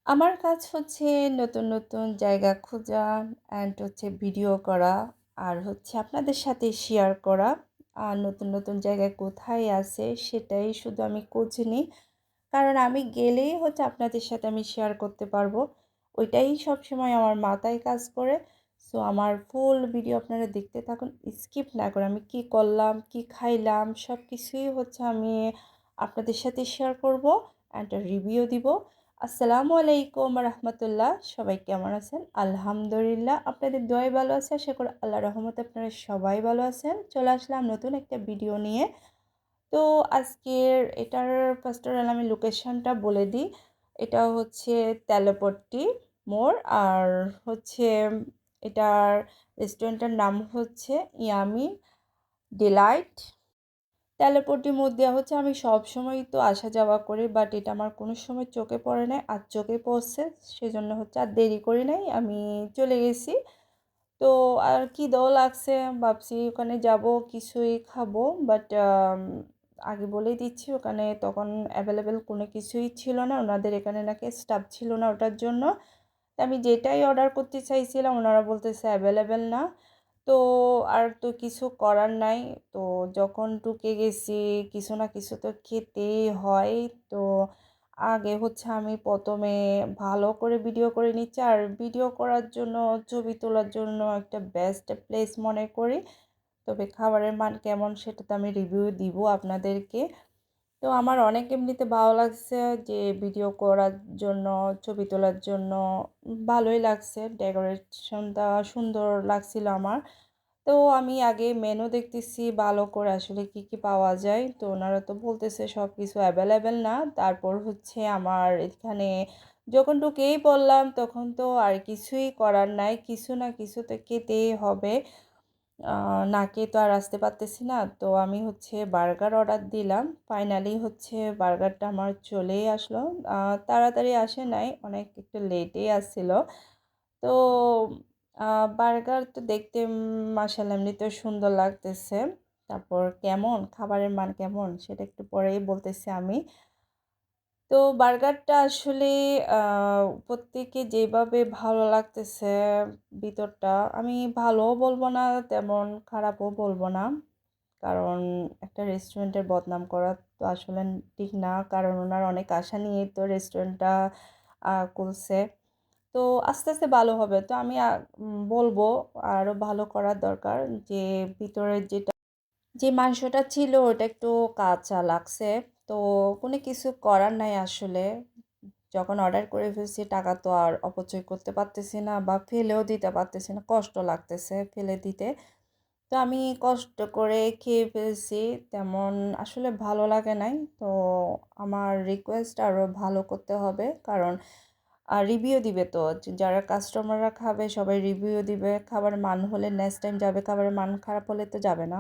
আমার কাজ হচ্ছে নতুন, নতুন জায়গা খোঁজা অ্যান্ড হচ্ছে ভিডিও করা আর হচ্ছে আপনাদের সাথে শেয়ার করা। আর নতুন, নতুন জায়গায় কোথায় আছে সেটাই শুধু আমি খোঁজ নিই। কারণ আমি গেলেই হচ্ছে আপনাদের সাথে আমি শেয়ার করতে পারবো। ওইটাই সবসময় আমার মাথায় কাজ করে। সো আমার ফুল ভিডিও আপনারা দেখতে থাকুন। স্কিপ না করে আমি কি করলাম, কি খাইলাম সবকিছুই হচ্ছে আমি আপনাদের সাথে শেয়ার করব অ্যান্ড রিভিউ দিব। আসসালামু আলাইকুম রাহমাতুল্লাহ। সবাই কেমন আছেন? আলহামদুলিল্লাহ আপনাদের দোয়ায় ভালো আছে। আশা করি আল্লাহর রহমতে আপনারা সবাই ভালো আছেন। চলে আসলাম নতুন একটা ভিডিও নিয়ে। তো আজকের এটার ফার্স্ট অফ অল আমি লোকেশনটা বলে দিই। এটা হচ্ছে তেলাপট্টি মোড় আর হচ্ছে এটার রেস্টুরেন্টের নাম হচ্ছে ইয়ামি ডিলাইট। তেলাপট্টির মধ্যে হচ্ছে আমি সবসময় তো আসা যাওয়া করি, বাট এটা আমার কোনো সময় চোখে পড়ে নাই, আর চোখে পড়ছে সেজন্য হচ্ছে আর দেরি করি নাই, আমি চলে গেছি। তো আর কি দেওয়া লাগছে ভাবছি ওখানে যাব কিছুই খাবো, বাট আগে বলেই দিচ্ছি ওখানে তখন অ্যাভেলেবেল কোনো কিছুই ছিল না, ওনাদের এখানে নাকি স্টাফ ছিল না ওটার জন্য। তো আমি যেটাই অর্ডার করতে চাইছিলাম ওনারা বলতেছে অ্যাভেলেবেল না। তো আর তো কিছু করার নাই। তো যখন ঢুকে গেছি কিছু না কিছু তো খেতেই হয়। তো আগে হচ্ছে আমি প্রথমে ভালো করে ভিডিও করে নিচ্ছি, আর ভিডিও করার জন্য ছবি তোলার জন্য একটা বেস্ট প্লেস মনে করি। তবে খাবারের মান কেমন সেটা তো আমি রিভিউ দিব আপনাদেরকে। তো আমার অনেক এমনিতে ভালো লাগছে যে ভিডিও করার জন্য, ছবি তোলার জন্য ভালোই লাগছে। ডেকোরেশনটা সুন্দর লাগছিল আমার। তো আমি আগে মেনু দেখতেছি ভালো করে আসলে কি কি পাওয়া যায়। তো ওনারা তো বলতেছে সব কিছু অ্যাভেলেবেল না। তারপর হচ্ছে আমার এখানে যখন ঢুকেই পড়লাম তখন তো আর কিছুই করার নাই। কিছু না কিছু তো খেতেই হবে। না খেয়ে তো আর আসতে পারতেছি না। তো আমি হচ্ছে বার্গার অর্ডার দিলাম। ফাইনালি হচ্ছে বার্গারটা আমার চলেই আসলো। তাড়াতাড়ি আসে নাই, অনেক একটু লেটেই আসছিল। তো বার্গার তো দেখতে মাশাআল্লাহ এমনিতেও সুন্দর লাগতেছে। তারপর কেমন খাবারের মান কেমন সেটা একটু পরেই বলতেছি আমি। তো বার্গারটা আসলে উপর থেকে যেভাবে ভালো লাগতেছে ভিতরটা, আমি ভালোও বলবো না তেমন খারাপও বলবো না। কারণ একটা রেস্টুরেন্টের বদনাম করা তো আসলে ঠিক না। কারণ ওনার অনেক আশা নিয়েই তো রেস্টুরেন্টটা খুলছে। তো আস্তে, আস্তে ভালো হবে। তো আমি বলবো আরও ভালো করার দরকার। যে ভিতরের যে মাংসটা ছিল ওটা একটু কাঁচা লাগছে। তো কোনো কিছু করার নাই আসলে। যখন অর্ডার করে ফেলছি টাকা তো আর অপচয় করতে পারতেছি না বা ফেলেও দিতে পারতেছি না। কষ্ট লাগতেছে ফেলে দিতে। তো আমি কষ্ট করে খেয়ে ফেলছি। তেমন আসলে ভালো লাগে নাই। তো আমার রিকোয়েস্ট আরও ভালো করতে হবে। কারণ রিভিউ দিবে তো। যারা কাস্টমাররা খাবে সবাই রিভিউ দিবে। খাবারের মান হলে নেক্সট টাইম যাবে, খাবারের মান খারাপ হলে তো যাবে না।